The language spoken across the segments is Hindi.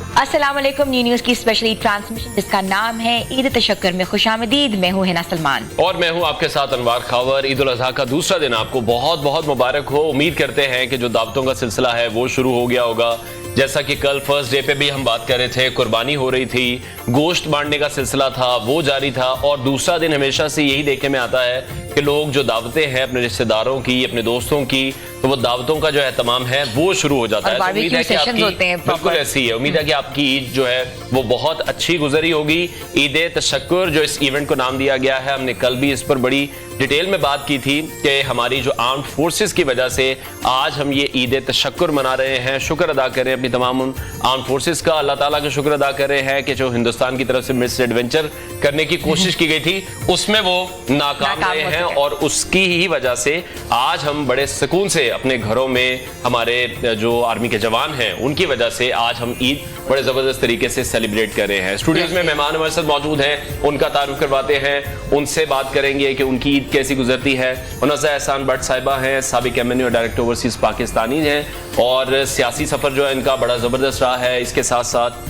अस्सलाम वालेकुम। न्यू न्यूज़ की स्पेशली ट्रांसमिशन जिसका नाम है ईद तशक्कुर में खुशामदीद। मैं हूँ हिना सलमान और मैं हूँ आपके साथ अनवार खावर। ईद उल अज़हा का दूसरा दिन आपको बहुत बहुत मुबारक हो। उम्मीद करते हैं कि जो दावतों का सिलसिला है वो शुरू हो गया होगा। जैसा कि कल फर्स्ट डे पे भी हम बात कर रहे थे, कुर्बानी हो रही थी, गोश्त बांटने का सिलसिला था वो जारी था। और दूसरा दिन हमेशा से यही देखने में आता है कि लोग जो दावतें हैं अपने रिश्तेदारों की, अपने दोस्तों की, तो वो दावतों का जो एहतमाम है वो शुरू हो जाता है। तो उम्मीद है कि आपकी बिल्कुल ऐसी है, उम्मीद है कि आपकी ईद जो है वो बहुत अच्छी गुजरी होगी। ईद तशक्कुर जो इस इवेंट को नाम दिया गया है, हमने कल भी इस पर बड़ी डिटेल में बात की थी कि हमारी जो आर्म्ड फोर्सेस की वजह से आज हम ये ईद तशक्कुर मना रहे हैं। शुक्र अदा करें अपनी तमाम आर्म्ड फोर्सेस का, अल्लाह ताला का शुक्र अदा कर रहे हैं कि जो हिंदुस्तान की तरफ से मिस एडवेंचर करने की कोशिश की गई थी उसमें वो नाकाम रहे हैं। और उसकी ही वजह से आज हम बड़े सुकून से अपने घरों में, हमारे जो आर्मी के जवान हैं उनकी वजह से आज हम ईद बड़े जबरदस्त तरीके से सेलिब्रेट कर रहे हैं। स्टूडियोज में मेहमान हमारे साथ मौजूद हैं, उनका तारुफ करवाते हैं, उनसे बात करेंगे कि उनकी ईद कैसी गुजरती है। मुनज़्ज़ा एहसान भट्ट साहिबा हैं, साबिक एमएनए और डायरेक्टर ओवरसीज पाकिस्तानी हैं और सियासी सफर जो है इनका बड़ा जबरदस्त रहा है। इसके साथ साथ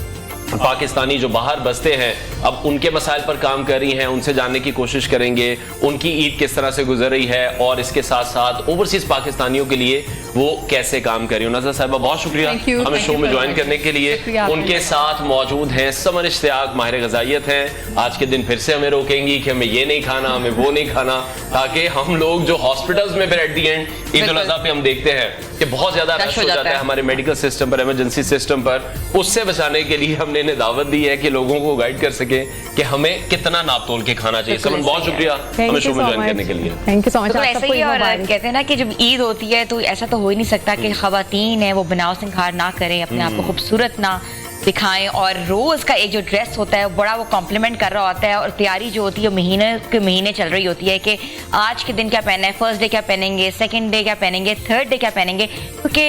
पाकिस्तानी जो बाहर बसते हैं अब उनके मसाइल पर काम कर रही हैं, उनसे जानने की कोशिश करेंगे उनकी ईद किस तरह से गुजर रही है और इसके साथ साथ ओवरसीज पाकिस्तानियों के लिए वो कैसे काम कर रही है। मुनज़्ज़ा साहिबा बहुत शुक्रिया हमें शो में ज्वाइन करने के लिए। उनके साथ मौजूद हैं समर इश्तियाक, माहिर ग़िज़ाइयत हैं। आज के दिन फिर से हमें रोकेंगी कि हमें ये नहीं खाना, हमें वो नहीं खाना, ताकि हम लोग जो हॉस्पिटल्स में फिर at the and Eid ul Azha पे हम देखते हैं कि बहुत ज्यादा रश हो जाता है हमारे मेडिकल सिस्टम पर, इमरजेंसी सिस्टम पर, उससे बचाने के लिए हमने इन्हें दावत दी है कि लोगों को गाइड कर सके कि हमें कितना नाप तोल के खाना चाहिए। समन बहुत शुक्रिया हमें शो में ज्वाइन करने के लिए। Thank you so much. ऐसे ही और कहते हैं ना कि जब ईद होती है तो ऐसा तो हो ही नहीं सकता कि खवातीन है वो बनाव सिंगार ना करें, अपने आप को खूबसूरत ना दिखाएं और रोज का एक जो ड्रेस होता है बड़ा वो कॉम्प्लीमेंट कर रहा होता है। और तैयारी जो होती है महीने के महीने चल रही होती है कि आज के दिन क्या पहनना है, फर्स्ट डे क्या पहनेंगे, सेकंड डे क्या पहनेंगे, थर्ड डे क्या पहनेंगे, क्योंकि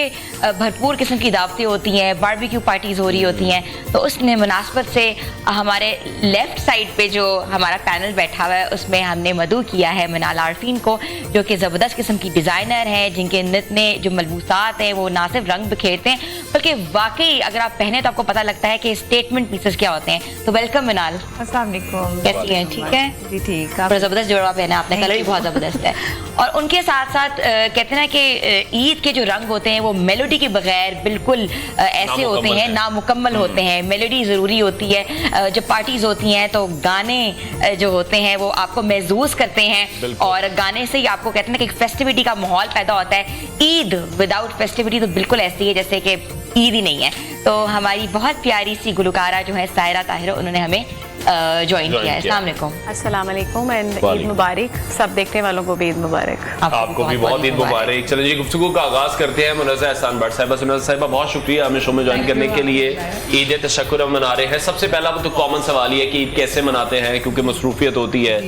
भरपूर किस्म की दावतें होती हैं, बारबेक्यू पार्टीज हो रही होती हैं। तो उस मुनासबत से हमारे लेफ्ट साइड पे जो हमारा पैनल बैठा हुआ है उसमें हमने मदऊ किया है मिनाल आरफीन को, जो कि ज़बरदस्त किस्म की डिज़ाइनर है, जिनके नित ने जो मलबूसात हैं वो ना सिर्फ रंग बिखेरते हैं बल्कि वाकई अगर आप पहने तो आपको पता लगता है कि स्टेटमेंट पीसेस क्या होते हैं। तो वेलकम मिनाल। अस्सलाम वालेकुम। कैसी हैं? ठीक है जी ठीक। बड़ा जबरदस्त जोड़ा पहना आपने, कलर भी बहुत जबरदस्त है। और उनके साथ साथ कहते हैं ना कि ईद के जो रंग होते हैं वो मेलोडी के बगैर बिल्कुल ऐसे होते हैं, नामुकम्मल होते हैं। मेलोडी ज़रूरी होती है। जब पार्टीज होती हैं तो गाने जो होते हैं वो आपको महसूस करते हैं और गाने से ही आपको कहते हैं ना कि फेस्टिविटी का माहौल पैदा होता है। ईद विदाउट फेस्टिविटी तो बिल्कुल ऐसी है जैसे कि ईद ही नहीं है। तो हमारी बहुत प्यारी सी गुलकारा जो है सायरा ताहिर, उन्होंने हमें ज्वाइन किया है। अस्सलाम वालेकुम। अस्सलाम वालेकुम एंड ईद मुबारक। सब देखने वालों को भी ईद मुबारक। आपको भी बहुत ईद मुबारक। चलिए जी गुफ्तगू का आगाज करते हैं। मुनज़्ज़ा एहसान भट्ट साहिबा, मुनज़्ज़ा साहिबा बहुत शुक्रिया हमें शो में ज्वाइन करने के लिए। ईद तशक्कुर हम मना रहे हैं। सबसे पहला तो कॉमन सवाल ये कि ईद कैसे मनाते हैं, क्योंकि मसरूफियत होती है।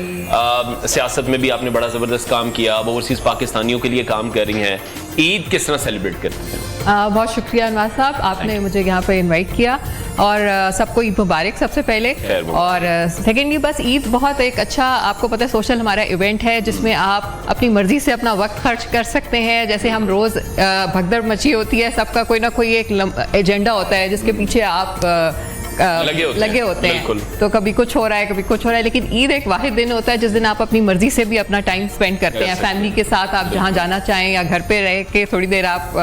सियासत में भी आपने बड़ा जबरदस्त काम किया, अब ओवरसीज पाकिस्तानियों के लिए काम कर रही हैं। ईद किस तरह सेलिब्रेट करते हैं? बहुत शुक्रिया अनवार साहब, आपने मुझे यहाँ पे इनवाइट किया और सबको ईद मुबारक सबसे पहले। और सेकेंडली बस ईद बहुत एक अच्छा, आपको पता है सोशल हमारा इवेंट है जिसमें आप अपनी मर्जी से अपना वक्त खर्च कर सकते हैं। जैसे हम रोज़ भगदड़ मची होती है, सबका कोई ना कोई एक एजेंडा होता है जिसके पीछे आप लगे होते हैं। तो कभी कुछ हो रहा है, कभी कुछ हो रहा है, लेकिन ईद एक वाहिद दिन होता है जिस दिन आप अपनी मर्जी से भी अपना टाइम स्पेंड करते हैं। फैमिली के साथ आप जहाँ जाना चाहें या घर पे रह के थोड़ी देर आप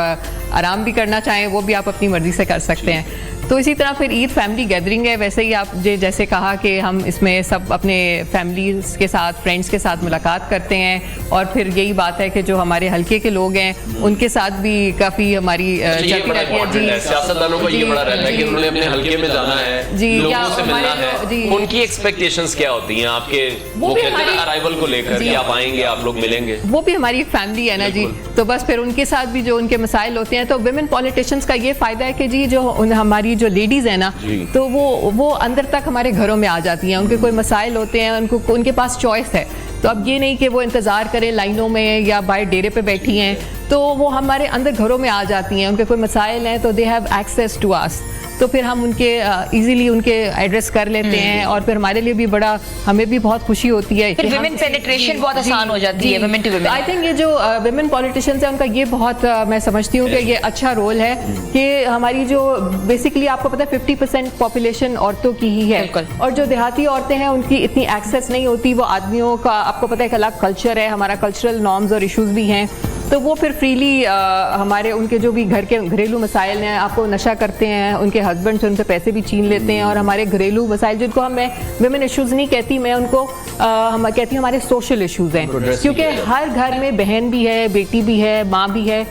आराम भी करना चाहें वो भी आप अपनी मर्जी से कर सकते हैं। तो इसी तरह फिर ईद फैमिली गैदरिंग है। वैसे ही आप जैसे कहा कि हम इसमें सब अपने फैमिलीज के साथ, फ्रेंड्स के साथ मुलाकात करते हैं और फिर यही बात है कि जो हमारे हल्के के लोग हैं उनके साथ भी काफ़ी हमारी चलती रहती है। जी, सियासतदानों को ये बड़ा रहता है कि उन्होंने अपने हल्के में जाना है, जी, लोगों से मिलना है। उनकी एक्सपेक्टेशंस क्या होती हैं आपके, वो कहते हैं अराइवल को लेकर कि आप आएंगे, आप लोग मिलेंगे? वो भी हमारी फैमिली है ना जी। तो बस फिर उनके साथ भी जो उनके मसाइल होते हैं, तो विमेन पॉलिटिशियंस का ये फायदा है कि जी जो हमारी जो लेडीज है ना, तो वो अंदर तक हमारे घरों में आ जाती हैं। उनके कोई मसाइल होते हैं, उनके पास चॉइस है। तो अब ये नहीं कि वो इंतज़ार करें लाइनों में या बाहर डेरे पे बैठी हैं, तो वो हमारे अंदर घरों में आ जाती हैं। उनके कोई मसाइल हैं तो they have access to us. तो फिर हम उनके इजीली उनके एड्रेस कर लेते हैं, और फिर हमारे लिए भी बड़ा, हमें भी बहुत खुशी होती है। फिर विमेन पेनिट्रेशन बहुत आसान हो जाती है, women to women. I think ये जो विमेन पॉलिटिशियंस है उनका ये बहुत मैं समझती हूँ कि ये अच्छा रोल है कि हमारी जो बेसिकली आपको पता है 50% पॉपुलेशन औरतों की ही है, और जो देहाती औरतें हैं उनकी इतनी एक्सेस नहीं होती, वो आदमियों का आपको पता है एक अलग कल्चर है, हमारा कल्चरल नॉर्म्स और इश्यूज भी हैं, तो वो फिर फ्रीली हमारे उनके जो भी घर के घरेलू मसाइल हैं, आपको नशा करते हैं, उनके हस्बैंड से उनसे पैसे भी छीन लेते हैं, और हमारे घरेलू मसाइल जिनको मैं विमेन इश्यूज नहीं कहती, मैं उनको हम कहती हूँ हमारे सोशल इश्यूज हैं, क्योंकि हर घर में बहन भी है, बेटी भी है, माँ भी है,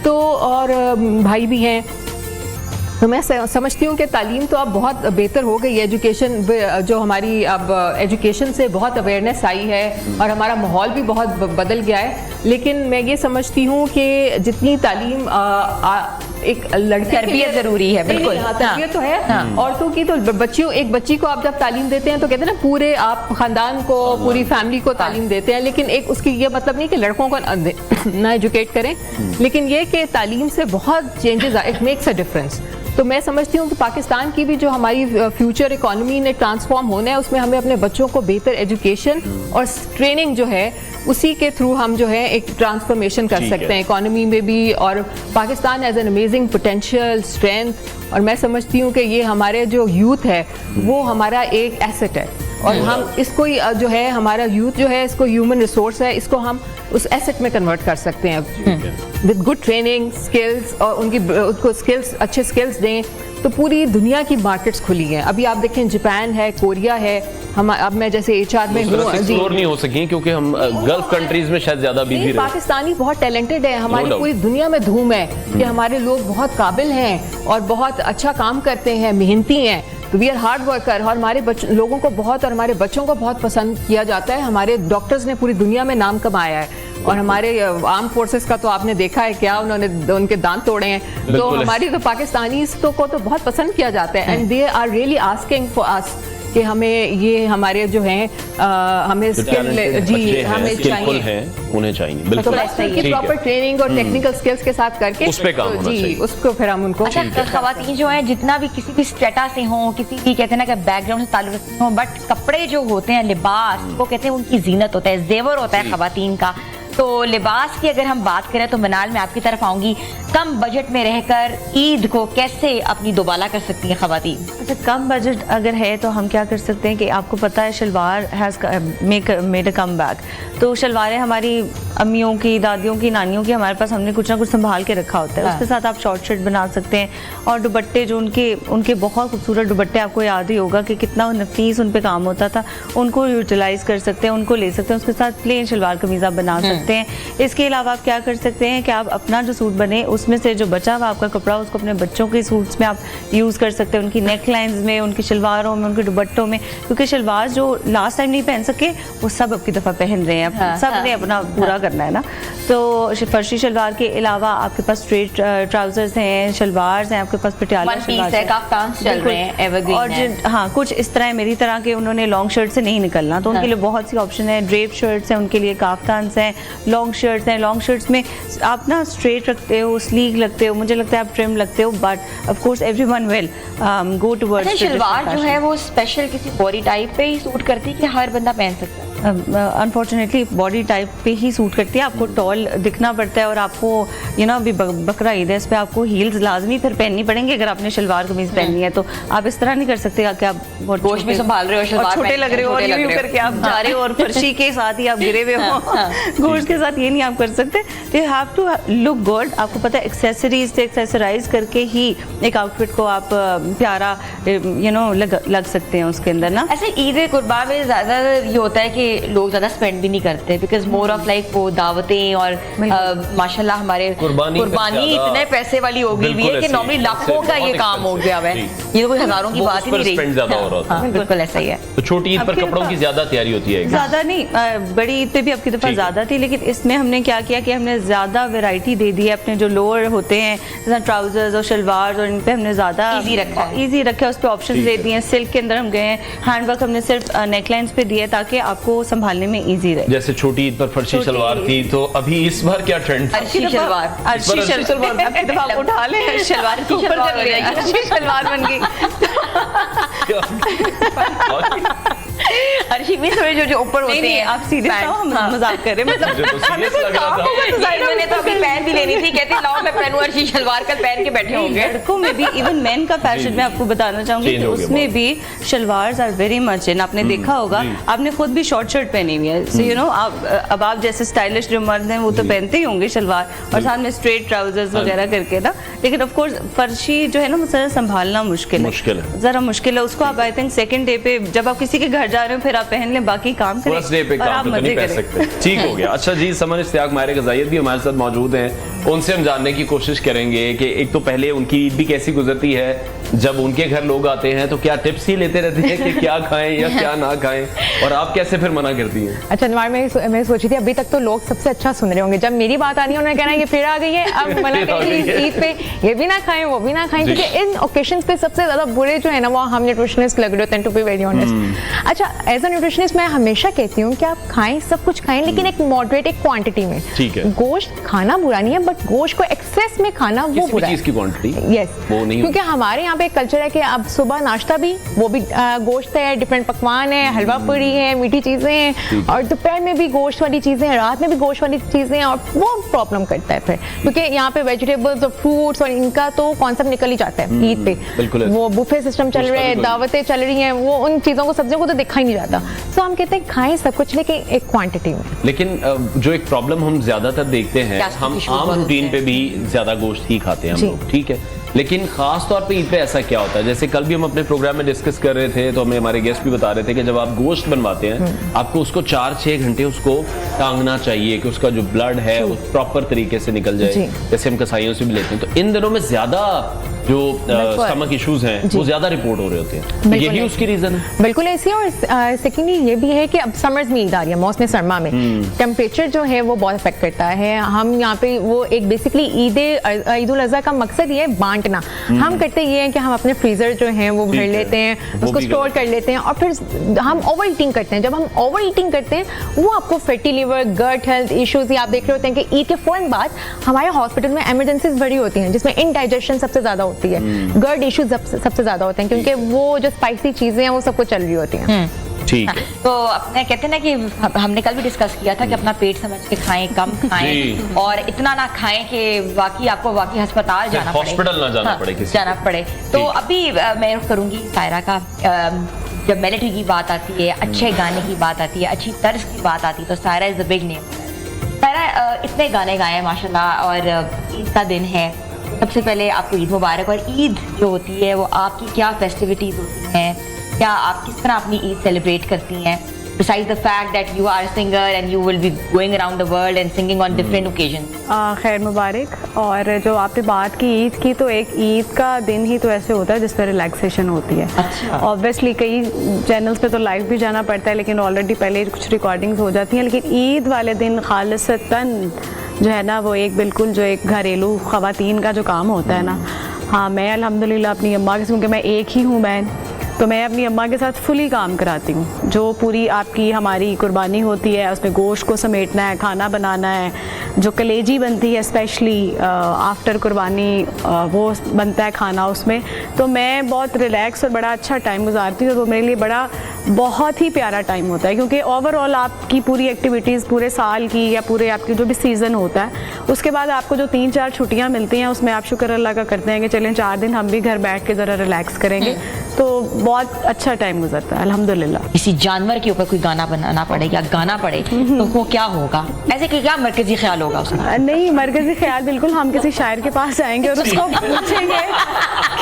तो और भाई भी हैं। तो मैं समझती हूँ कि तालीम तो अब बहुत बेहतर हो गई है, एजुकेशन जो हमारी अब एजुकेशन से बहुत अवेयरनेस आई है और हमारा माहौल भी बहुत बदल गया है, लेकिन मैं ये समझती हूँ कि जितनी तालीम एक लड़की तरबियत जरूरी है, बिल्कुल तरबियत तो है औरतों की, तो बच्चियों एक बच्ची को आप जब तालीम देते हैं तो कहते हैं ना पूरे आप खानदान को पूरी फैमिली को तालीम देते हैं, लेकिन एक उसकी ये मतलब नहीं कि लड़कों को ना एजुकेट करें, लेकिन ये कि तालीम से बहुत changes it makes a difference. तो मैं समझती हूँ कि पाकिस्तान की भी जो हमारी फ्यूचर इकोनॉमी ने ट्रांसफॉर्म होना है, उसमें हमें अपने बच्चों को बेहतर एजुकेशन और ट्रेनिंग जो है उसी के थ्रू हम जो है एक ट्रांसफॉर्मेशन कर सकते हैं इकोनॉमी में भी, और Pakistan has an amazing potential strength, और मैं समझती हूँ कि ये हमारे जो यूथ है वो हमारा एक एसेट है, और हम इसको जो है हमारा यूथ जो है इसको ह्यूमन रिसोर्स है, इसको हम उस एसेट में कन्वर्ट कर सकते हैं विद गुड ट्रेनिंग स्किल्स, और उनको स्किल्स अच्छे स्किल्स दें तो पूरी दुनिया की मार्केट्स खुली हैं। अभी आप देखें जापान है, कोरिया है, हम अब मैं जैसे HR में हूँ एक्सप्लोर नहीं हो सकी क्योंकि हम गल्फ कंट्रीज में शायद ज्यादा बिजी रहे। पाकिस्तानी बहुत टैलेंटेड है, हमारी पूरी दुनिया में धूम है कि हमारे लोग बहुत काबिल हैं और बहुत अच्छा काम करते हैं, मेहनती हैं, तो वी आर हार्ड वर्कर, और हमारे लोगों को बहुत और हमारे बच्चों को बहुत पसंद किया जाता है। हमारे डॉक्टर्स ने पूरी दुनिया में नाम कमाया है, और हमारे आर्म फोर्सेस का तो आपने देखा है क्या उन्होंने उनके दांत तोड़े हैं, तो हमारी तो पाकिस्तानी को तो बहुत पसंद किया जाता है, and they are really asking for us कि हमें ये हमारे जो हैं हमें स्किल जी हमें चाहिए, उन्हें चाहिए बिल्कुल, तो प्रॉपर ट्रेनिंग और टेक्निकल स्किल्स के साथ करके उस पे काम होना चाहिए, उसको फिर हम उनको। अच्छा, खवातीन जो हैं जितना भी किसी भी स्टेटा से हों, किसी भी कहते हैं ना कि बैकग्राउंड से ताल्लुक रखते हों, बट कपड़े जो होते हैं, लिबास वो कहते हैं उनकी जीनत होता है, जेवर होता है खवातीन का। तो लिबास की अगर हम बात करें तो मनाल मैं आपकी तरफ आऊंगी, कम बजट में रहकर ईद को कैसे अपनी दोबाला कर सकती हैं खवातीन? अच्छा, कम बजट अगर है तो हम क्या कर सकते हैं कि आपको पता है shalwar has made a comeback, तो शलवारें हमारी अम्मियों की, दादियों की, नानियों की हमारे पास हमने कुछ ना कुछ संभाल के रखा होता है, उसके साथ आप शॉर्ट शर्ट बना सकते हैं, और दुपट्टे जो उनके बहुत खूबसूरत दुपट्टे, आपको याद ही होगा कि कितना नफीस उन पे काम होता था, उनको यूटिलाइज कर सकते हैं, उनको ले सकते हैं, उसके साथ प्लेन शलवार कमीज आप बना सकते हैं। इसके अलावा आप क्या कर सकते हैं कि आप अपना जो सूट बने उसमें से जो बचा हुआ आपका कपड़ा उसको अपने बच्चों के सूट्स में आप यूज़ कर सकते हैं, उनकी नेक लाइन्स में, उनकी शलवारों में, उनके दुपट्टों में, क्योंकि शलवार जो लास्ट टाइम नहीं पहन सके वो सब अब की दफ़ा पहन रहे हैं, सब ने अपना पूरा करना है ना। तो फर्शी शलवार के अलावा आपके पास स्ट्रेट ट्राउजर्स हैं, शलवार हैं, आपके पास पटियाला शलवार है, काफ्तान चल रहे हैं, एवरग्रीन और हाँ कुछ इस तरह मेरी तरह के उन्होंने लॉन्ग शर्ट से नहीं निकलना, तो उनके लिए बहुत सी ऑप्शन है, ड्रेप शर्ट्स हैं, उनके लिए काफ्तान हैं, लॉन्ग शर्ट्स हैं, लॉन्ग शर्ट्स में आप ना स्ट्रेट रखते हो, स्लीक लगते हो, मुझे लगता है आप ट्रिम लगते हो, but of course everyone will go towards. Shalwar जो है वो स्पेशल किसी बॉडी टाइप पे ही सूट करती है कि हर बंदा पहन सकता है? अनफॉर्चुनेटली बॉडी टाइप पे ही सूट करती है, आपको टॉल दिखना पड़ता है, और आपको अभी बकरा ईद है, इस पे आपको हील्स लाजमी फिर पहननी पड़ेंगे अगर आपने शलवार कमीज पहननी है, तो आप इस तरह नहीं कर सकते कि आप गोश्त भी संभाल रहे हो, शलवार छोटे लग रहे हो और यूं करके आप जा रहे हो और फर्शी के साथ ही आप गिरे हुए हो, गोश्त के साथ ये नहीं आप कर सकते। You have to look good, आपको पता है एक्सेसरीज से एक्सेसराइज करके ही एक आउटफिट को आप प्यारा लग सकते हैं उसके अंदर ना। ऐसे ईद कुर्बान में ज्यादा ये होता है कि लोग ज्यादा स्पेंड भी नहीं करते, बिकॉज मोर ऑफ लाइक वो दावतें और माशाल्लाह हमारे कुर्बानी इतने पैसे वाली हो गई है कि नॉर्मली लाखों का ये काम हो गया है, ये तो कोई हजारों की बात ही नहीं रही। बिल्कुल ऐसा ही है। तो छोटी ईद पर कपड़ों की ज्यादा तैयारी होती है? ज्यादा नहीं, बड़ी ईद पे भी आपकी दफा ज्यादा थी, लेकिन इसमें हमने क्या किया कि हमने ज्यादा वैरायटी दे दी है, अपने जो लोअर होते हैं जैसे ट्राउजर्स और शलवार, और इन पे हमने ज्यादा इजी रखा है, उस पर ऑप्शन दे दिए हैं। सिल्क के अंदर हम गए हैं, हैंडवर्क हमने सिर्फ नेकलाइंस पे दिए ताकि आपको वो संभालने में ईजी रहे। जैसे छोटी ईद पर फर्शी शलवार थी, तो अभी इस बार क्या ट्रेंड? अर्शी शलवार, अर्शी शलवार अब एक दफा आप उठा लें, शलवार के ऊपर चल गई, अर्शी शलवार बन गई। अर्शी भी थोड़े जो ऊपर होते हैं। आप सीधे हम मजाक कर रहे हैं, मतलब मैंने तो अभी पहन भी लेनी थी, कहती लाओ मैं पहनूं अर्शी शलवार, कल पहन के बैठे होंगे। लड़कों में भी इवन मेन का फैशन मैं आपको बताना चाहूंगी कि उसमें भी shalwar are very much in. आपने देखा होगा, आपने खुद भी शॉर्ट शर्ट पहनी हुई है, सो यू नो अब आप जैसे स्टाइलिश जो मर्द हैं वो तो पहनते ही होंगे शलवार और साथ में स्ट्रेट ट्राउजर्स वगैरह करके ना, लेकिन ऑफ कोर्स फर्शी जो है ना वो संभालना मुश्किल है, जरा मुश्किल है उसको। आप आई थिंक सेकंड डे पे जब आप किसी के घर जा रहे हो फिर आप पहन लें, बाकी काम करें, फर्स्ट डे पे काम तो नहीं पहन सकते। ठीक हो गया। अच्छा जी, समर इश्तियाक माहिर ग़ज़ाइयत भी हमारे साथ मौजूद हैं, उनसे हम जानने की कोशिश करेंगे कि एक तो पहले उनकी ईद भी कैसी गुजरती है, जब उनके घर लोग आते हैं तो क्या टिप्स ही लेते रहते हैं कि क्या खाएं या क्या ना खाएं, और आप कैसे फिर मना करती हैं? अच्छा नवार, मैं सोची थी अभी तक तो लोग सबसे अच्छा सुन रहे होंगे, जब मेरी बात आनी है उन्होंने कहना ये फिर आ गई है, अब मना करेंगे ईद पे ये भी ना खाएं वो भी ना खाएं, क्योंकि इन ओकेशंस पे सबसे ज्यादा बुरे जो है ना वो हम न्यूट्रिशनिस्ट लग रहे होते हैं, टू बी वेरी ऑनेस्ट। अच्छा, एज अ न्यूट्रिशनिस्ट मैं हमेशा कहती हूँ कि आप खाएं, सब कुछ खाएं, लेकिन एक मॉडरेट एक क्वांटिटी में। ठीक है। गोश्त खाना बुरा नहीं है, बट गोश्त को एक्सेस में खाना वो बुरा है। चीज की क्वांटिटी? यस, क्योंकि हमारे यहाँ पे एक कल्चर है कि अब सुबह नाश्ता भी वो भी गोश्त है, डिफरेंट पकवान है, हलवा पूरी है, मीठी चीजें हैं, और दोपहर में भी गोश्त वाली चीजें हैं, रात में भी गोश्त वाली चीजें हैं, और वो प्रॉब्लम करता है फिर, क्योंकि यहाँ पे वेजिटेबल्स और फ्रूट्स और इनका तो कॉन्सेप्ट निकल ही जाता है ईद पे। वो बुफे सिस्टम चल रहे हैं, दावतें चल रही हैं, वो उन चीजों को सब्जियों को तो देखा ही नहीं जाता। सो हम कहते हैं खाएं सब कुछ, लेकिन एक क्वांटिटी में। लेकिन जो एक प्रॉब्लम हम ज्यादातर देखते हैं, हम आम रूटीन पे भी ज्यादा गोश्त ही खाते हैं हम लोग, ठीक है, लेकिन खास तौर पे ईद पे ऐसा क्या होता है? जैसे कल भी हम अपने प्रोग्राम में डिस्कस कर रहे थे, तो हमें हमारे गेस्ट भी बता रहे थे कि जब आप गोश्त बनवाते हैं आपको उसको 4-6 घंटे उसको टांगना चाहिए कि उसका जो ब्लड है वो प्रॉपर तरीके से निकल जाए, जैसे हम कसाईयों से भी लेते हैं। तो इन दिनों में ज्यादा जो स्टमक इश्यूज हैं वो ज्यादा रिपोर्ट हो रहे होते हैं, तो यही उसकी रीजन है। बिल्कुल ऐसी है, और सेकेंडली ये भी है कि अब समर्स में ईद आ रही है, मौसम सरमा में टेम्परेचर जो है वो बहुत इफेक्ट करता है। हम यहाँ पे वो एक बेसिकली ईद उल अज़हा का मकसद ये है बांटना। हम करते ये हैं कि हम अपने फ्रीजर जो हैं वो भर लेते हैं, उसको स्टोर कर लेते हैं, और फिर हम ओवर ईटिंग करते हैं। जब हम ओवर ईटिंग करते हैं वो आपको fatty liver, gut health issues, आप देख रहे होते हैं कि ईद के फौरन बाद हमारे हॉस्पिटल में एमरजेंसीज बड़ी होती हैं, जिसमें इंडाइजेशन सबसे ज्यादा होती है, गट इश्यूज सबसे ज्यादा होते हैं, क्योंकि वो जो स्पाइसी चीजें हैं वो सबको चल रही होती हैं। ठीक है। तो अपने कहते हैं ना कि हमने कल भी डिस्कस किया था कि अपना पेट समझ के खाएं, कम खाएं, और इतना ना खाएं कि वाकई आपको अस्पताल जाना पड़े, हॉस्पिटल ना जाना पड़े, किसी जाना पड़े। तो अभी मैं करूंगी सायरा का, जब मेलेडी की बात आती है, अच्छे गाने की बात आती है, अच्छी तर्ज की बात आती है, तो Saira is the big name. Saira इतने गाने गाए हैं माशाल्लाह, और ईद का दिन है, सबसे पहले आपको ईद मुबारक। और ईद जो होती है वो आपकी क्या फेस्टिविटीज होती हैं, क्या आप किस तरह अपनी ईद सेलिब्रेट करती हैं, besides the fact that you are a singer and you will be going around the world and singing on different occasions? खैर मुबारक। और जो आपने बात की ईद की, तो एक ईद का दिन ही तो ऐसे होता है जिस पर रिलैक्सेशन होती है। ऑब्वियसली कई चैनल्स पे तो लाइव भी जाना पड़ता है, लेकिन ऑलरेडी पहले कुछ रिकॉर्डिंग्स हो जाती हैं, लेकिन ईद वाले दिन खालिसतन जो है ना वो एक बिल्कुल जो एक घरेलू ख़वातीन का जो काम होता है ना, हाँ मैं अल्हम्दुलिल्लाह अपनी अम्मा के, क्योंकि मैं एक ही हूँ बहन, तो मैं अपनी अम्मा के साथ फुली काम कराती हूँ। जो पूरी आपकी हमारी कुर्बानी होती है, उसमें गोश्त को समेटना है, खाना बनाना है, जो कलेजी बनती है स्पेशली आफ्टर कुर्बानी, वो बनता है खाना उसमें। तो मैं बहुत रिलैक्स और बड़ा अच्छा टाइम गुजारती हूँ, तो मेरे लिए बड़ा बहुत ही प्यारा टाइम होता है, क्योंकि ओवरऑल आपकी पूरी एक्टिविटीज़ पूरे साल की या पूरे आपकी जो भी सीज़न होता है, उसके बाद आपको जो 3-4 छुट्टियाँ मिलती हैं उसमें आप शुक्र अल्लाह का करते हैं कि चलें 4 दिन हम भी घर बैठ के ज़रा रिलैक्स करेंगे, तो बहुत अच्छा टाइम गुजरता है अल्हम्दुलिल्लाह। किसी जानवर के ऊपर कोई गाना बनाना पड़े या गाना पड़े तो वो क्या होगा, ऐसे कि क्या मरकजी ख्याल होगा उसका? नहीं, मरकजी ख्याल बिल्कुल हम किसी शायर के पास जाएंगे और उसको पूछेंगे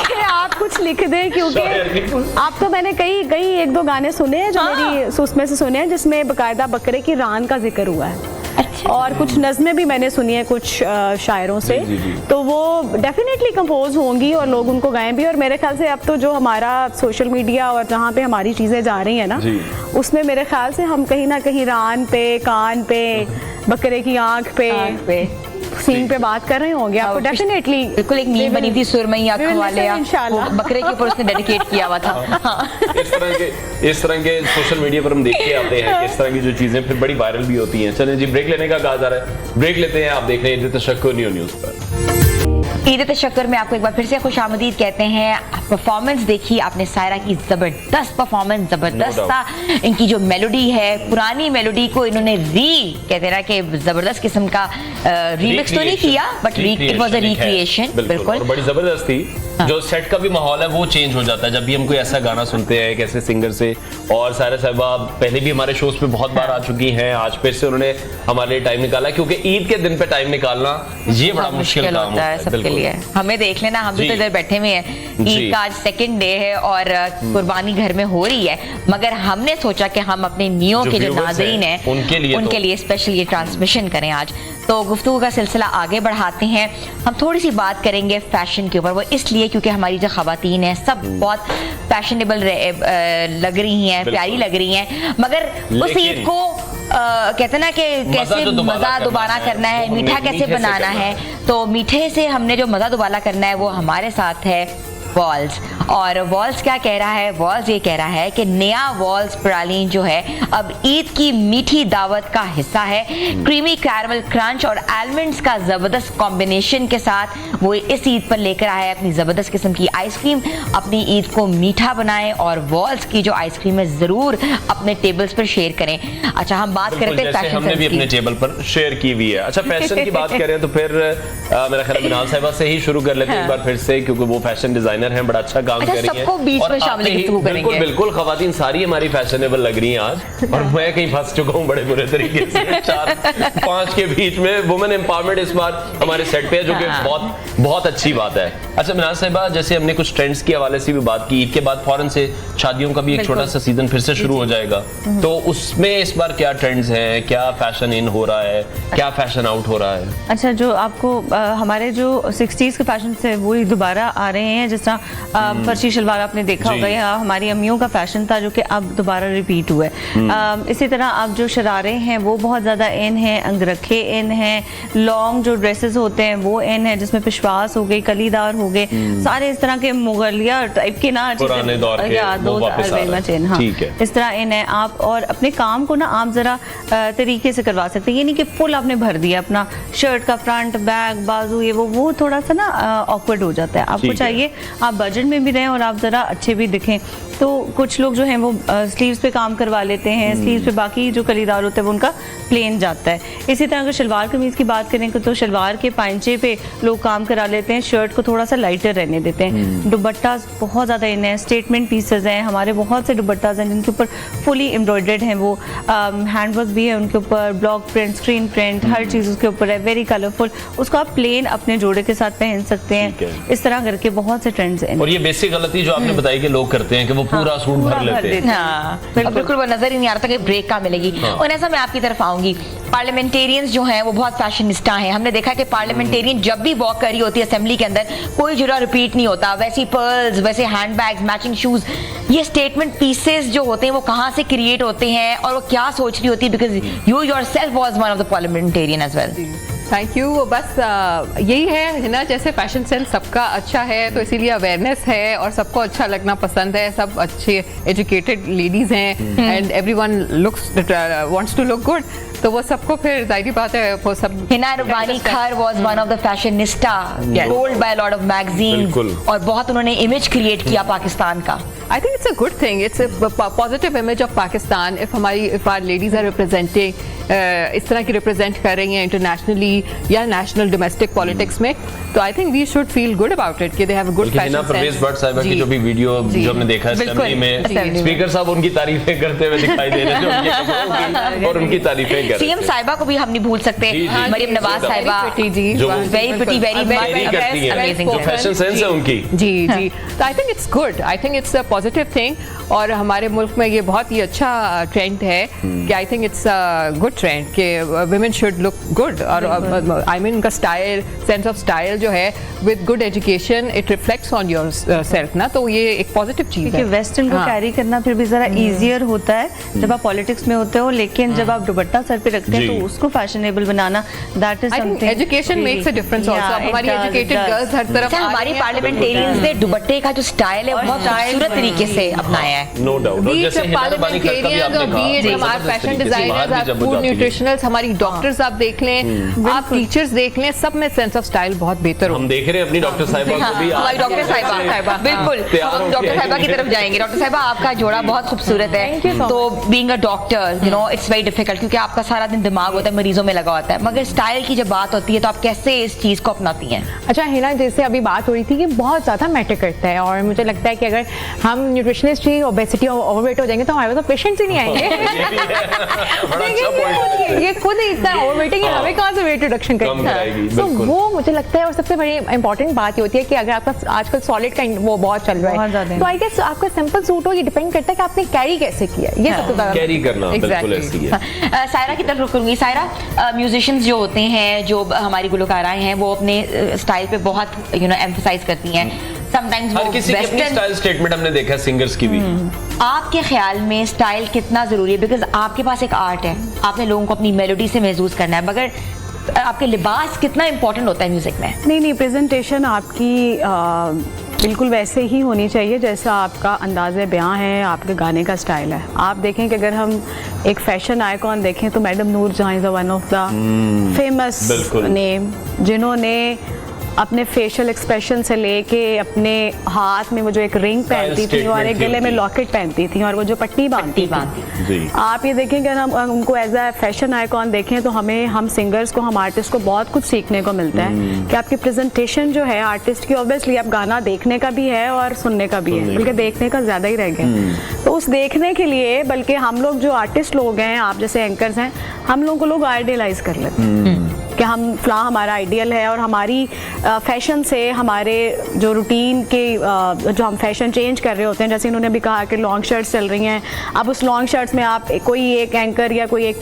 कि आप कुछ लिख दें, क्योंकि आप तो मैंने कई 1-2 गाने सुने हैं जो मेरी उसमें से सुने हैं, जिसमें बाकायदा बकरे की रान का जिक्र हुआ है। अच्छा। और कुछ नज़में भी मैंने सुनी है कुछ शायरों से, तो वो डेफिनेटली कंपोज होंगी और लोग उनको गाएं भी। और मेरे ख्याल से अब तो जो हमारा सोशल मीडिया और जहाँ पे हमारी चीज़ें जा रही हैं ना, उसमें मेरे ख्याल से हम कहीं ना कहीं रान पे, कान पे, बकरे की आँख पे सीन पे बात कर रहे होंगे, आपको डेफिनेटली बिल्कुल एक मीम बनी थी सुरमई आंखों वाले, इंशाल्लाह। वो बकरे के ऊपर उसने डेडिकेट किया हुआ था। हाँ। इस तरह के सोशल मीडिया पर हम देखते आते हैं कि इस तरह की जो चीजें फिर बड़ी वायरल भी होती हैं। चलें जी, ब्रेक लेने का कहा जा रहा है, ब्रेक लेते हैं। आप देख रहे हैं ईद तशक्कुर न्यूज़ पर। ईद तशक्कुर में आपको एक बार फिर से खुशामदीद कहते हैं। परफॉर्मेंस देखी आपने सायरा की, जबरदस्त परफॉर्मेंस, जबरदस्त था। इनकी जो मेलोडी है, पुरानी मेलोडी को इन्होंने कहते हैं ना कि जबरदस्त किस्म का रीमिक्स तो नहीं किया, but it was a recreation. बिल्कुल, और बड़ी जबरदस्त थी। जो सेट का भी माहौल है वो चेंज हो जाता है जब भी हम कोई ऐसा गाना सुनते हैं एक ऐसे सिंगर से। और सायरा साहिबा पहले भी हमारे शोज पे बहुत बार आ चुकी हैं, आज फिर से उन्होंने हमारे लिए टाइम निकाला, क्योंकि ईद के दिन पे टाइम निकालना ये बड़ा मुश्किल काम होता है सबके लिए। हमें देख लेना, हम भी तो इधर बैठे हुए हैं, ईद का आज सेकंड डे है और कुर्बानी घर में हो रही है, मगर हमने सोचा कि हम अपने मियों के जो नाज़रीन हैं उनके लिए स्पेशल ये ट्रांसमिशन करें आज। तो गुफ्तगू का सिलसिला आगे बढ़ाते हैं। हम थोड़ी सी बात करेंगे फैशन के ऊपर, वो इसलिए क्योंकि हमारी जो खवातीन हैं सब बहुत फैशनेबल लग रही हैं, प्यारी लग रही हैं, मगर उस ईद को कहते हैं ना कि कैसे मज़ा दोबारा करना है, मीठा कैसे बनाना है। तो मीठे से हमने जो मज़ा दोबारा करना है वो हमारे साथ है वॉल्स। और वॉल्स क्या कह रहा है? वॉल्स ये कह रहा है कि नया वॉल्स प्रालीन जो है अब ईद की मीठी दावत का हिस्सा है। क्रीमी कैरमल क्रंच और आलमंड्स का जबरदस्त कॉम्बिनेशन के साथ वो इस ईद पर लेकर आया है अपनी जबरदस्त किस्म की आइसक्रीम। अपनी ईद को मीठा बनाएं और वॉल्स की जो आइसक्रीम है जरूर अपने टेबल्स पर शेयर करें। अच्छा, हम बात करते हैं फैशन, हमने भी अपने टेबल पर शेयर की हुई है। अच्छा, फैशन की बात करें तो फिर मेरा ख्याल बिनाल साहिबा से ही शुरू कर लेते हैं एक बार फिर से, क्योंकि वो फैशन डिजाइनर हैं, बड़ा अच्छा काम कर रही हैं। सबको बीच में शामिल गुफ्तगू करेंगे। बिल्कुल बिल्कुल, खवातीन सारी हमारी फैशनेबल लग रही हैं आज, और मैं कहीं फंस चुका हूं बड़े बुरे तरीके से 4-5 के बीच में। वुमेन एम्पावरमेंट इस बार हमारे सेट पे है, जो कि बहुत अच्छी बात है। अच्छा मिनाज साहिबा, जैसे हमने कुछ ट्रेंड्स के हवाले से भी बात की, ईद के बाद फौरन से शादियों का भी एक छोटा सा सीजन फिर से शुरू हो जाएगा, तो उसमें इस बार क्या ट्रेंड्स हैं, क्या फैशन इन हो रहा है, क्या फैशन आउट हो रहा है? अच्छा, जो आपको हमारे जो 60s के फैशन से वो दोबारा आ रहे हैं, जिस तरह फर्शी शलवार आपने देखा होगा, या हमारी अम्मियों का फैशन था जो कि अब दोबारा रिपीट हुआ है। इसी तरह अब जो शरारे हैं वो बहुत ज़्यादा इन हैं, अंगरखे इन हैं, लॉन्ग जो ड्रेसेस होते हैं वो इन है, जिसमें पिशवास हो गई, कलीदार हो गए, सारे इस तरह के मुगलिया टाइप के ना पुराने दौर के वो वापस आ रहे हैं। हाँ, इस तरह इन है। आप और अपने काम को ना आप जरा तरीके से करवा सकते हैं, ये नहीं कि फुल आपने भर दिया अपना शर्ट का फ्रंट, बैक, बाजू, ये वो थोड़ा सा ना ऑकवर्ड हो जाता है। आपको चाहिए आप बजट में भी रहें और आप ज़रा अच्छे भी दिखें। तो कुछ लोग जो हैं वो स्लीव्स पे काम करवा लेते हैं, स्लीव्स पे बाकी जो कलीदार होता है वो उनका प्लेन जाता है। इसी तरह अगर शलवार कमीज़ की बात करें तो शलवार के पांचे पे लोग काम करा लेते हैं, शर्ट को थोड़ा सा लाइटर रहने देते हैं। दुपट्टा बहुत ज़्यादा इन है, स्टेटमेंट पीसेज हैं, हमारे बहुत से दुपट्टाज हैं जिनके ऊपर फुली एम्ब्रॉयडर्ड हैं, वो हैंडवर्क भी है उनके ऊपर, ब्लॉक प्रिंट, स्क्रीन प्रिंट, हर चीज़ उसके ऊपर है, वेरी कलरफुल। उसको आप प्लेन अपने जोड़े के साथ पहन सकते हैं। इस तरह करके बहुत से ट्रेंड्स हैं। और ये बेसिक गलती जो आपने बताई कि लोग करते हैं कि वो पूरा सूट भर लेते हैं। हाँ, बिल्कुल वो नजर ही नहीं आ रहा था कि ब्रेक कहाँ मिलेगी। और ऐसा मैं आपकी तरफ आऊंगी, पार्लियामेंटेरियंस जो हैं वो बहुत फैशनिस्टा हैं। हमने देखा कि पार्लियामेंटेरियन जब भी वॉक करी होती है असेंबली के अंदर, कोई जुड़ा रिपीट नहीं होता, वैसी पर्ल्स, वैसे हैंडबैग्स, मैचिंग शूज, ये स्टेटमेंट पीसेस जो होते हैं वो कहाँ से क्रिएट होते हैं और वो क्या सोच रही होती है, because you yourself was one of the parliamentarian as well. Thank you. बस यही है ना, जैसे फैशन सेंस सबका अच्छा है तो इसीलिए अवेयरनेस है और सबको अच्छा लगना पसंद है, सब अच्छे एजुकेटेड लेडीज हैं and everyone looks wants to look good, तो वो सबको फिर जाहिर बात है वो सब। हिना रुबानी खर was one of the fashionista, told by lot of magazines, और बहुत उन्होंने इमेज क्रिएट किया पाकिस्तान का। I think it's a good thing. It's a positive image of Pakistan. If our ladies are representing इस तरह की represent कर रही हैं internationally या national domestic politics में, तो I think we should feel good about it कि they have a good fashion sense. Parvez Bhatt साहिबा की जो भी वीडियो जो हमने देखा असेंबली में, स्पीकर साहब उनकी तारीफें करते हुए दिखाई दे रहे थे और उनकी तारीफें कर रहे थे। सीएम साहिबा को भी हम नहीं भूल सकते, मरियम नवाज साहिबा, very pretty, very amazing, fashion sense है उनकी। जी। तो I think it's good. I think it's a positive thing, और हमारे मुल्क में ये बहुत ही अच्छा ट्रेंड है कि I think it's a good trend कि women should look good, और आई मीन उनका स्टाइल, सेंस ऑफ स्टाइल जो है with good education it reflects on your self ना, तो ये एक पॉजिटिव चीज क्योंकि है। वेस्टर्न को हाँ। कैरी करना फिर भी जरा इजियर होता है जब आप पॉलिटिक्स में होते हो, लेकिन जब आप दुपट्टा सर पे रखते हैं जी। तो उसको fashionable banana, that is I think something education makes a difference also. हमारी एजुकेटेड गर्ल्स हर तरफ अच्छा, हमारी पार्लियामेंटेरियंस ने दुपट्टे का जो स्टाइल है वो बहुत खूबसूरत तरीके से अपनाया है। No doubt. और जैसे हिना रब्बानी का कभी आपने कहा, हमारे फैशन जबरदस्त तरीके से बाहर डिजाइनर्स, भी जब वो फूड जाती है। न्यूट्रिशनल्स, हमारी डॉक्टर्स आप देख लें, आप टीचर्स देख लें, सब में सेंस ऑफ स्टाइल बहुत बेहतर हो। हम देख रहे हैं अपनी डॉक्टर साहिबा को भी। हमारी डॉक्टर साहिबा, बिल्कुल तैयार हम होके डॉक्टर साहिबा की आएंगे। तरफ जाएंगे। डॉक्टर साहिबा, आपका जोड़ा बहुत खूबसूरत है, तो being a doctor you know it's very difficult, क्योंकि आपका सारा दिन दिमाग होता है मरीजों में लगा होता है, मगर स्टाइल की जब बात होती है तो आप कैसे इस चीज को अपनाती हैं? अच्छा हिना, जैसे अभी बात हो रही थी कि बहुत ज़्यादा मैटर करता है, और मुझे लगता है कि अगर हम न्यूट्रिशनिस्ट ही ओबेसिटी और ओवरवेट हो जाएंगे तो हमारे पास पेशेंट्स ही नहीं आएंगे। बड़ा अच्छा पॉइंट है। ये खुद ही इतना ओवरवेटिंग है, हमें कहाँ से वेट रिडक्शन कम कराएगी, करेंगे? तो बिल्कुल। वो मुझे लगता है, और सबसे बड़ी इंपॉर्टेंट बात ये होती है कि अगर आपका आजकल सॉलिड का वो बहुत चल रहा बहुत है, ज़्यादा है। तो आई गेस आपका सिंपल सूट हो, ये डिपेंड करता है कि आपने कैरी कैसे किया है। ये सबसे ज़्यादा कैरी करना बिल्कुल Exactly. ऐसी है। सायरा की तरफ रुक करूंगी। सायरा, म्यूजिशियंस जो होते हैं, जो हमारी गुलकाराएं हैं, वो अपने स्टाइल पे बहुत यू नो एम्फसाइज करती हैं। समटाइम्स हर वो किसी की अपनी वेस्टर्न। स्टाइल स्टेटमेंट हमने देखा है, सिंगर्स की भी। आपके ख्याल में स्टाइल कितना जरूरी है? बिकॉज आपके पास एक आर्ट है, आपने लोगों को अपनी मेलोडी से महसूस करना है, मगर आपके लिबास कितना इंपॉर्टेंट होता है म्यूजिक में? नहीं, प्रेजेंटेशन आपकी बिल्कुल वैसे ही होनी चाहिए जैसा आपका अंदाज़े बयां है, आपके गाने का स्टाइल है। आप देखें कि अगर हम एक फैशन आइकॉन देखें तो मैडम नूर जहां is one of the famous बिल्कुल। नेम, जिन्होंने अपने फेशियल एक्सप्रेशन से लेके अपने हाथ में वो जो एक रिंग पहनती थी और एक गले में लॉकेट पहनती थी और वो जो पट्टी बांधती थी, जी। आप ये देखें कि हम उनको एज अ फैशन आइकॉन देखें तो हमें, हम सिंगर्स को, हम आर्टिस्ट को बहुत कुछ सीखने को मिलता है कि आपकी प्रेजेंटेशन जो है आर्टिस्ट की, ऑब्वियसली आप गाना देखने का भी है और सुनने का भी है, बल्कि देखने का ज़्यादा ही रह गया। तो उस देखने के लिए बल्कि हम लोग जो आर्टिस्ट लोग हैं, आप जैसे एंकर्स हैं, हम लोगों को लोग आइडियलाइज कर लेते हैं कि हम फला हमारा आइडियल है, और हमारी फैशन से हमारे जो रूटीन के जो हम फैशन चेंज कर रहे होते हैं, जैसे इन्होंने अभी कहा कि लॉन्ग शर्ट्स चल रही हैं, अब उस लॉन्ग शर्ट्स में आप कोई एक एंकर या कोई एक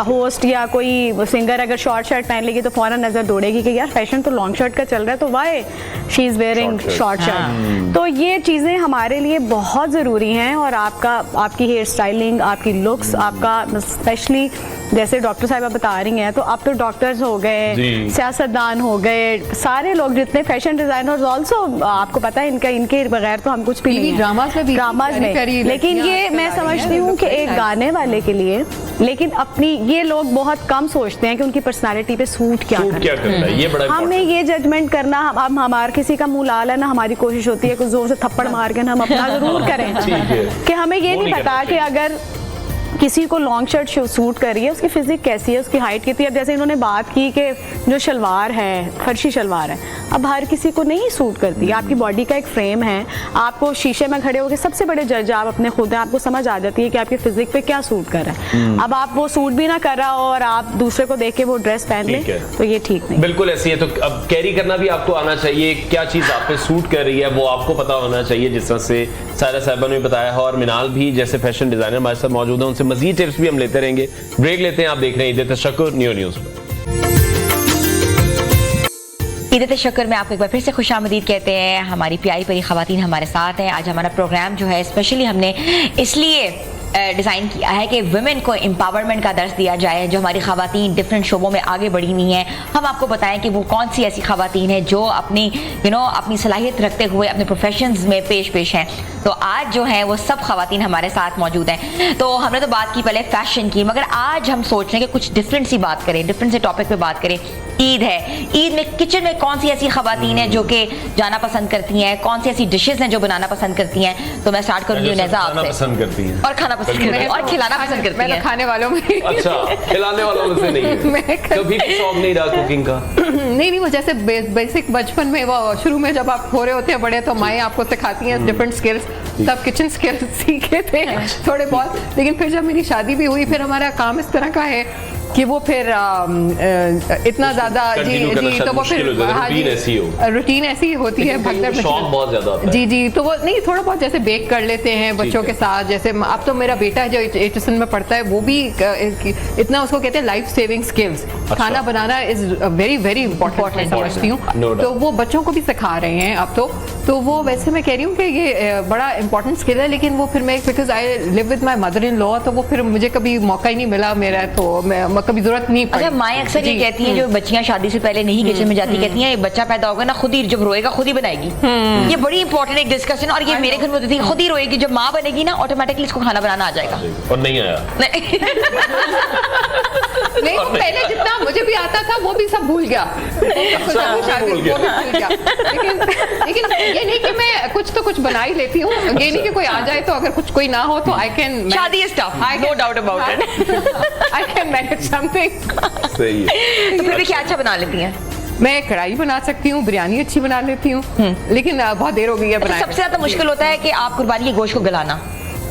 होस्ट या कोई सिंगर अगर शॉर्ट शर्ट पहन लेगी तो फौरन नजर दौड़ेगी कि यार फैशन तो लॉन्ग शर्ट का चल रहा है, तो why she is wearing short shirt. तो ये चीज़ें हमारे लिए बहुत ज़रूरी हैं, और आपकी हेयर स्टाइलिंग, आपकी लुक्स, आपका स्पेशली जैसे डॉक्टर साहिबा बता रही हैं, तो अब तो डॉक्टर्स हो गए, सियासतदान हो गए, सारे लोग जितने फैशन डिजाइनर्स ऑल्सो, आपको पता है इनके बगैर तो हम कुछ भी नहीं, ड्रामास में भी ड्रामास में। लेकिन ये मैं समझती हूँ कि एक गाने वाले के लिए, लेकिन अपनी ये लोग बहुत कम सोचते हैं कि उनकी पर्सनालिटी पे सूट क्या करता है। ये बड़ा हमें ये जजमेंट करना, हम हमारे किसी का मुंह लाल है ना, हमारी कोशिश होती है कि जोर से थप्पड़ मार के हम अपना जरूर करें कि हमें ये नहीं पता कि अगर किसी को लॉन्ग शर्ट सूट कर रही है, उसकी फिजिक कैसी है, उसकी हाइट कितनी है। अब जैसे इन्होंने बात की कि जो शलवार है, फर्शी शलवार है, अब हर किसी को नहीं सूट करती है। आपकी बॉडी का एक फ्रेम है, आपको शीशे में खड़े होकर सबसे बड़े जज आप अपने खुद हैं, आपको समझ आ जाती है कि आपकी फिजिक पे क्या सूट कर रहा है। अब आप वो सूट भी ना कर रहा हो और आप दूसरे को देख के वो ड्रेस पहन ले, तो ये ठीक नहीं। बिल्कुल ऐसी है। तो अब कैरी करना भी आपको आना चाहिए, क्या चीज आप पे सूट कर रही है वो आपको पता होना चाहिए, जिस तरह से सायरा साहिबा ने बताया है, और मिनाल भी जैसे फैशन डिजाइनर हमारे साथ मौजूद है, उनसे मजीद टिप्स भी हम लेते रहेंगे। ब्रेक लेते हैं, आप देख रहे हैं ईद तशक्कुर न्यू न्यूज़। ईद तशक्कुर में आपको एक बार फिर से खुशामदीद कहते हैं। हमारी प्यारी प्यारी खवातीन हमारे साथ हैं। आज हमारा प्रोग्राम जो है स्पेशली हमने इसलिए डिज़ाइन किया है कि वुमेन को एम्पावरमेंट का दर्स दिया जाए, जो हमारी खवातीन डिफरेंट शोबों में आगे बढ़ी हुई हैं। हम आपको बताएं कि वो कौन सी ऐसी खवातीन हैं जो अपनी अपनी सलाहियत रखते हुए अपने प्रोफेशंस में पेश हैं। तो आज जो है वो सब खवातीन हमारे साथ मौजूद हैं। तो हमने तो बात की पहले फैशन की, मगर आज हम सोच रहे हैं कि कुछ डिफरेंट सी बात करें, डिफरेंट से टॉपिक पे बात करें। ईद है, ईद में किचन में कौन सी ऐसी खवातीन हैं जो कि जाना पसंद करती हैं, कौन सी ऐसी डिशेस हैं जो बनाना पसंद करती हैं। तो मैं स्टार्ट करूंगी नेज़ा आपसे। पसंद करती हैं और खाना पसंद करती हैं और खिलाना पसंद करती मैं हैं। तो खाने वालों में अच्छा, खिलाने वालों में से नहीं है। कभी भी शौक नहीं रहा कुकिंग का? नहीं, वो जैसे बेसिक बचपन में, वो शुरू में जब आप हो रहे होते हैं बड़े, तो माएँ आपको सिखाती हैं डिफरेंट स्किल्स, तब किचन स्किल्स सीखे थे थोड़े बहुत। लेकिन फिर जब मेरी शादी भी हुई, फिर हमारा काम इस तरह का है, कि वो फिर इतना ज्यादा जी Continue करना जी शायद तो वो मुश्किल हो फिर जाता है, हाँ routine जी, ऐसी हो। रूटीन ऐसी ही होती है भगदड़ लेकिन शौक बहुत ज्यादा होता है। जी जी तो वो नहीं थोड़ा बहुत जैसे बेक कर लेते हैं बच्चों के साथ, जैसे अब तो मेरा बेटा जो एचएसएन में पढ़ता है वो भी इतना उसको कहते हैं लाइफ सेविंग स्किल्स, खाना बनाना इज वेरी वेरी इंपॉर्टेंट समझती हूँ। No doubt. तो वो बच्चों को भी सिखा रहे हैं अब तो वो वैसे मैं कह रही हूँ कि ये बड़ा इंपॉर्टेंट स्किल है, लेकिन वो फिर मैं because I live with my mother in law, तो वो फिर मुझे कभी मौका ही नहीं मिला मेरा, तो मैं कभी जरूरत नहीं पड़ी। अच्छा, माएँ अक्सर ये जी, कहती हैं जो बच्चियां शादी से पहले नहीं किचन में जाती, कहती हैं ये बच्चा पैदा होगा ना खुद ही जब रोएगा खुद ही बनाएगी। ये बड़ी इंपॉर्टेंट एक डिस्कशन, और ये मेरे घर में होती थी, खुद ही रोएगी, जब माँ बनेगी ना ऑटोमेटिकली इसको खाना बनाना आ जाएगा। और नहीं आया। नहीं वो पहले जितना मुझे भी आता था वो भी सब भूल गया, भूल गया। लेकिन ये नहीं कि मैं कुछ तो कुछ बना ही लेती हूँ, ये नहीं कि कोई आ जाए तो अगर कुछ कोई ना हो तो I can shaadi is tough, no doubt about it. I can manage something. सही है। तो फिर भी क्या अच्छा बना लेती हैं? मैं कढ़ाई बना सकती हूँ, बिरयानी अच्छी बना लेती हूँ, लेकिन बहुत देर हो गई है अच्छा, बनाए। सबसे ज्यादा मुश्किल होता है कि आप कुर्बानी के गोश्त को गलाना,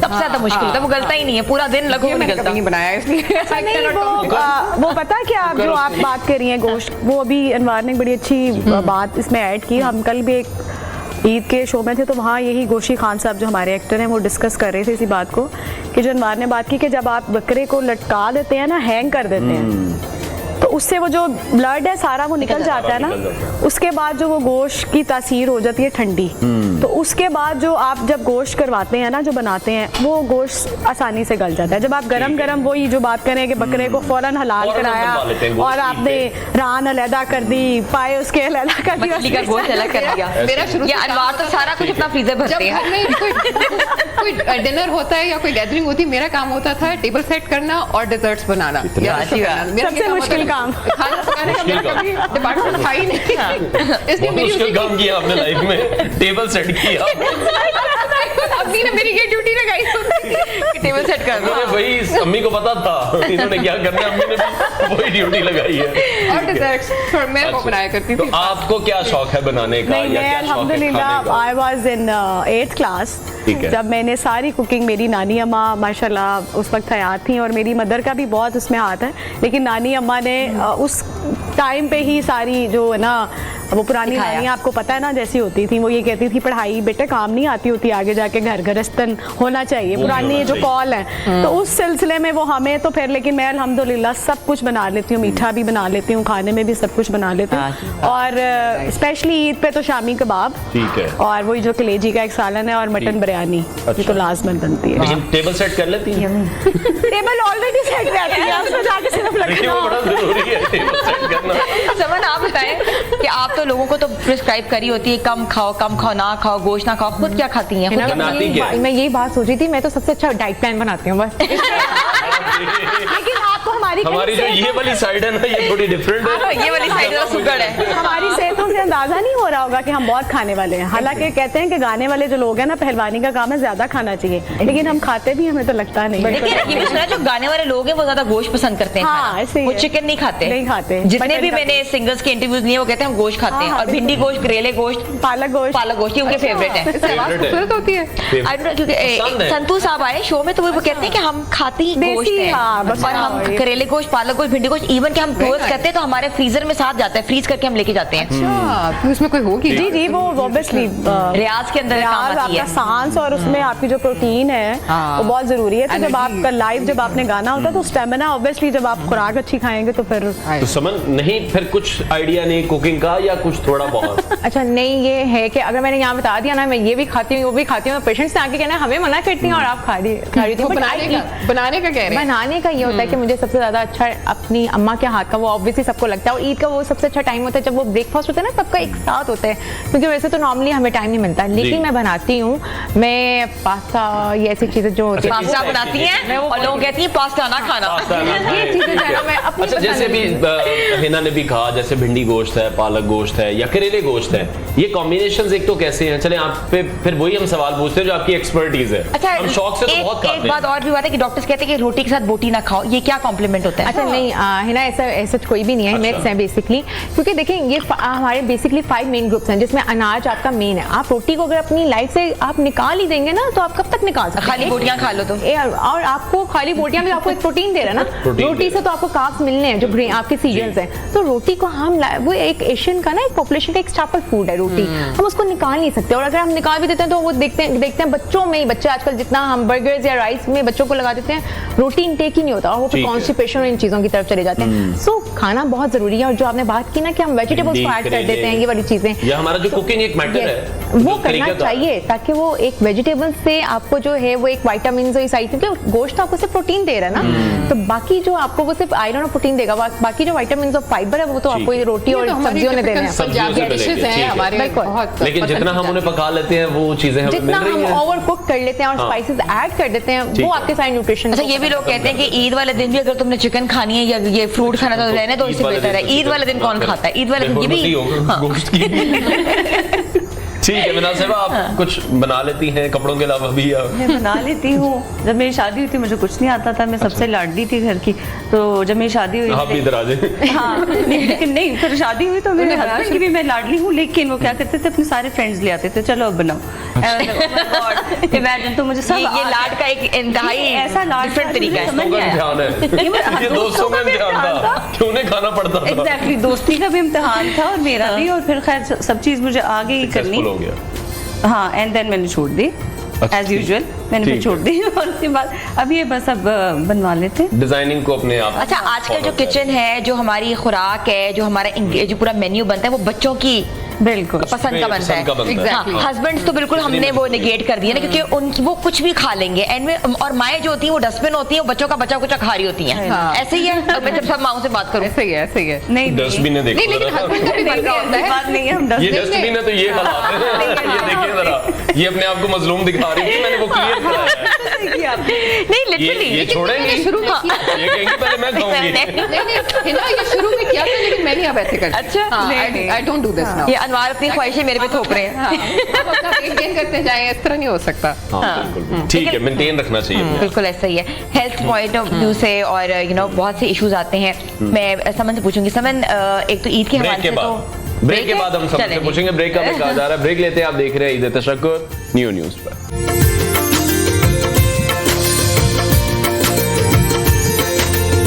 सबसे ज्यादा मुश्किल होता है, वो गलता ही नहीं है, पूरा दिन लगो ये मैंने निकलता। कभी नहीं बनाया इसलिए I नहीं cannot comment। वो पता है क्या, आप जो आप बात कर रही हैं गोश्त, वो अभी अनवार ने बड़ी अच्छी बात इसमें ऐड की। हम कल भी एक ईद के शो में थे तो वहाँ यही गोशी खान साहब जो हमारे एक्टर हैं वो डिस्कस कर रहे थे इसी बात को, कि जो अनवार ने बात की कि जब आप बकरे को लटका देते हैं ना, हैंग कर देते हैं, तो उससे वो जो ब्लड है सारा वो निकल जाता है ना, उसके बाद जो वो गोश्त की तासीर हो जाती है ठंडी, तो उसके बाद जो आप जब गोश्त करवाते हैं ना, जो बनाते हैं, वो गोश्त आसानी से गल जाता है। जब आप गरम गरम वही जो बात करें कि बकरे को फौरन हलाल फौरन कराया बनवा लेते हैं गोश्त और आपने रान अलहदा कर दी, पाए उसके अलहदा कर दिया, मछली का गोश्त अलग कर दिया। मेरा शुरू ये से अनवार तो सारा कुछ अपना फ्रीजर जब भरते हैं। घर में कोई डिनर होता है या कोई गैदरिंग होती है, मेरा काम होता था टेबल सेट करना और डेजर्ट्स बनाना। या अच्छी बात। मेरा सबसे ये काम मुश्किल होता था। काम। खाना पकाने का मेरा कभी डिपार्टमेंट था ही नहीं, इसलिए बहुत मेरी मुश्किल काम किया आपने लाइफ में, टेबल सेट किया। अम्मी ने मेरी ये ड्यूटी लगाई कि टेबल सेट कर दो। अरे भाई अम्मी को पता था इन्होंने क्या करना है, अम्मी ने भी वही ड्यूटी लगाई है। और डेजर्ट्स मैं वो बनाया करती तो थी। आपको क्या शौक है बनाने का, नहीं, या मैं क्या शौक है खाने अल्हम्दुलिल्लाह का? I was in 8th class, ठीक है। जब मैंने सारी कुकिंग, मेरी नानी अम्मा माशाल्लाह उस वक्त हयात थी और मेरी मदर का भी बहुत उसमें हाथ है, लेकिन नानी अम्मा ने उस टाइम पे ही सारी जो है ना, वो पुरानी सिखाया। नानी आपको पता है ना जैसी होती थी, वो ये कहती थी पढ़ाई बेटे काम नहीं आती होती, आगे जाके घर गृहस्थन होना चाहिए, वो पुरानी होना जो चाहिए। कॉल है। तो उस सिलसिले में वो हमें तो फिर, लेकिन मैं अल्हम्दुलिल्लाह सब कुछ बना लेती हूँ, मीठा भी बना लेती हूँ, खाने में भी सब कुछ बना लेती हूँ, और स्पेशली ईद पे तो शामी कबाब, ठीक है। और वही जो कलेजी का एक सालन है, और मटन बिरयानी, ये तो लाजमन बनती है। लेकिन टेबल सेट कर लेती हैं? टेबल ऑलरेडी सेट रहती है, उसमें जाके सिर्फ देखिए लगना। वो बड़ा जरूरी है टेबल सेट करना। समन, आप बताएं कि आप तो लोगों को तो प्रिस्क्राइब करी होती है कम खाओ ना खाओ, गोश्त ना खाओ, खुद क्या खाती हैं? खुद बनाती क्या है? मैं यही बात सोच रही थी, मैं तो सबसे अच्छा डाइट प्लान बनाती हूँ बस। लेकिन आपको हमारी जो ये वाली साइड है ना, ये थोड़ी डिफरेंट है। ये वाली साइड तो सुगड़ है। हमारी सेहतों से अंदाजा नहीं हो रहा होगा कि हम बहुत खाने वाले हैं। हालांकि कहते हैं कि गाने वाले जो लोग हैं ना, पहलवानी का काम है ज्यादा खाना चाहिए, लेकिन हम खाते भी, हमें तो लगता नहीं है। लेकिन ये भी सुना है, जो गाने वाले लोग हैं वो ज्यादा गोश्त पसंद करते हैं हाँ, खाना। ऐसे ही वो है। चिकन नहीं खाते। नहीं खाते। जितने मटन भी खाते। मैंने सिंगर्स के इंटरव्यूज लिए वो कहते हैं हम गोश्त खाते हैं, हाँ, और भिंडी गोश्त, करेले गोश्त, पालक गोश्त ये उनके फेवरेट है। इससे आवाज Favorite है। खूबसूरत होती है। I don't know, क्योंकि पसंद है। संतू साहब आए शो में तो वो कहते हैं कि हम खाती ही देसी, गोश्त है, हाँ, बस और हम हाँ, करेले गोश्त, पालक गोश्त, भिंडी गोश्त, इवन कि हम रोज करते हैं तो हमारे फ्रीजर में साथ जाता है, फ्रीज करके हम लेके जाते हैं। अच्छा, तो इसमें कोई होगी? जी जी, वो ऑब्वियसली रियाज के अंदर काम रियाज, आती आपका है। सांस और उसमें आपकी जो प्रोटीन है हाँ। वो बहुत जरूरी है। तो जब Energy। आपका लाइव, जब आपने गाना होता है तो स्टेमिना, ऑब्वियसली जब आप खुराक अच्छी खाएंगे तो फिर तो समन नहीं, फिर कुछ आइडिया नहीं कुकिंग का, या कुछ थोड़ा बहुत? अच्छा नहीं, ये है कि अगर मैंने यहाँ बता दिया ना मैं ये भी खाती हूँ वो भी खाती हूँ, तो पेशेंट्स ने आके कहना हमें मना करती हैं और आप खा रही तो थी। बनाने का कह रहे हैं। बनाने का ये होता है कि मुझे सबसे ज्यादा अच्छा अपनी अम्मा के हाथ का, वो ऑब्वियसली सबको लगता है, और ईद का वो सबसे अच्छा टाइम होता है जब वो ब्रेकफास्ट होता है ना, सबका एक साथ होता है, क्योंकि वैसे तो नॉर्मली हमें टाइम नहीं मिलता, लेकिन मैं बनाती हूँ, मैं पास्ता, ये ऐसी चीजें जो होती है पास्ता बनाती हैं और लोग कहती हैं पास्ता ना खाना। ये चीजें जो है ना मैं अपनी अच्छा, जैसे भी हिना ने भी कहा, जैसे भिंडी गोश्त है, पालक गोश्त है, या करेले गोश्त है, ये कॉम्बिनेशंस एक तो कैसे हैं? चले आप पे फिर वही हम सवाल पूछते हैं जो आपकी एक्सपर्टीज है। अच्छा, हम शौक से तो बहुत एक खाते बात हैं। और भी बात है कि डॉक्टर्स कहते हैं कि रोटी के साथ बोटी ना खाओ, ये क्या कॉम्प्लीमेंट डिफरेंट होता है? अच्छा नहीं है ना, ऐसा कोई भी नहीं है, मिक्स है बेसिकली, क्योंकि देखें ये हमारे बेसिकली 5 मेन ग्रुप्स हैं जिसमें अनाज आपका मेन है। आप रोटी को अगर अपनी लाइफ से आप निकाल ही देंगे ना तो आप कब तक निकाल सकते हैं? खाली बोटियां खा लो तो और आपको खाली बोटियां भी आपको एक प्रोटीन दे रहा है ना, रोटी से तो आपको कार्ब्स मिलने हैं जो ग्रेन आपके सीरियल्स हैं, तो रोटी को हम वो एक एशियन का ना एक पॉपुलेशन का एक स्टेपल फूड है रोटी, हम उसको निकाल नहीं सकते। और अगर हम निकाल भी देते हैं तो वो देखते हैं बच्चों में, बच्चे आजकल जितना हम बर्गर्स या राइस में बच्चों को लगा देते हैं, रोटी इनटेक ही नहीं होता और वो फिर कॉन्स्टिपेशन और इन चीजों की तरफ चले जाते हैं। सो खाना बहुत जरूरी है। और जो आपने बात की ना कि हम वेजिटेबल्स को ऐड कर देते हैं, ये वाली चीजें, ये हमारा जो कुकिंग एक मैटर है वो करना चाहिए ताकि वो एक वेजिटेबल्स से आपको जो है वो एक विटामिन और साइड, क्योंकि गोश्त आपको सिर्फ प्रोटीन दे रहा है ना, तो बाकी जो आपको वो सिर्फ आयरन और प्रोटीन देगा, बाकी जो विटामिन और फाइबर है वो तो आपको ये रोटी और सब्जियों ने देने हैं। पंजाबी डिशेस हैं हमारे बहुत, लेकिन जितना हम उन्हें पका लेते हैं वो चीजें हमें जितना मिल रही हम हैं। ओवर कुक कर लेते हैं और स्पाइसेस ऐड कर देते हैं वो आपके सारे न्यूट्रिशन। अच्छा, ये भी लोग कहते हैं कि ईद वाले दिन भी अगर तुमने चिकन खानी है या ये फ्रूट खाना तो रहने दो, इससे बेहतर है। ईद वाले दिन कौन खाता है? ईद वाले दिन ये भी गोश्त की। ठीक है मिनाज साहब, आप कुछ बना लेती हैं कपड़ों के अलावा भी? मैं बना लेती हूँ। जब मेरी शादी हुई थी मुझे कुछ नहीं आता था, मैं सबसे लाडली थी घर की, तो जब मेरी शादी हुई आप भी इधर आ जाए। हाँ नहीं, लेकिन नहीं, फिर शादी हुई तो मेरे हस्बैंड की भी मैं लाडली हूँ, लेकिन वो क्या करते थे अपने सारे फ्रेंड्स ले आते थे, चलो अब बनाओ। इमेजिन, तो मुझे सब ये लाड का एक इंतहाई ऐसा लाड डिफरेंट तरीका है। समझ नहीं आया। ध्यान है, ये दोस्तों में इम्तिहान था कि उन्हें खाना पड़ता था। एग्जैक्टली, दोस्ती का भी इम्तिहान था और मेरा भी, और फिर खैर सब चीज़ मुझे आगे ही करनी। सक्सेसफुल हो गया। हाँ, एंड देन मैंने छोड़ दी एज यूजुअल, मैंने फिर छोड़ दी और उसके बाद अब ये बस अब बनवा लेते हैं डिजाइनिंग को अपने आप। अच्छा, आजकल जो किचन है, जो हमारी खुराक है, जो हमारा जो पूरा मेन्यू बनता है वो बच्चों की बिल्कुल पसंद का बनता है। Exactly. हस्बैंड्स तो बिल्कुल हमने वो निगेट कर दिया ना, क्योंकि वो कुछ भी खा लेंगे एंड में, और माएँ जो होती हैं वो डस्टबिन होती हैं, बच्चों का बचा कुचा खा रही होती हैं। हाँ। ऐसे ही है, मैं जब सब माओं से बात करूँ ऐसे ही है, ऐसे ही है। नहीं डस्टबिन है, नहीं, देखो लेकिन जरा। हस्बैंड का भी बनता होता है। बात नहीं है, हम ये डस्टबिन डस्टबिन है तो ये हालात है। ये देखिए जरा, ये अपने आप को मजलूम दिखा रही थी, मैंने वो क्लियर कराया है। नहीं लिटरली ये छोड़ेंगे, शुरू में किया। ये कहेंगे पहले मैं खाऊंगी। नहीं हिना, ये शुरू में किया था लेकिन मैं नहीं अब ऐसे करती। अच्छा, I don't do this now. ये अनवार अपनी ख्वाहिशें मेरे पे थोप रहे हैं। आप अपना वेट गेन करते जाएं, इस तरह नहीं हो सकता। हाँ, बिल्कुल। ठीक है, मेंटेन रखना चाहिए अपने आप। बिल्कुल ऐसा ही है, हेल्थ पॉइंट ऑफ व्यू से, और बहुत से इश्यूज आते हैं। मैं समन से पूछूंगी, समन एक तो ईद के ब्रेक हवाले के से, बाद तो ब्रेक के बाद हम सबसे पूछेंगे। ब्रेक का कहा जा रहा है, ब्रेक लेते हैं। आप देख रहे हैं ईद तशक्कुर न्यू न्यूज़ पर।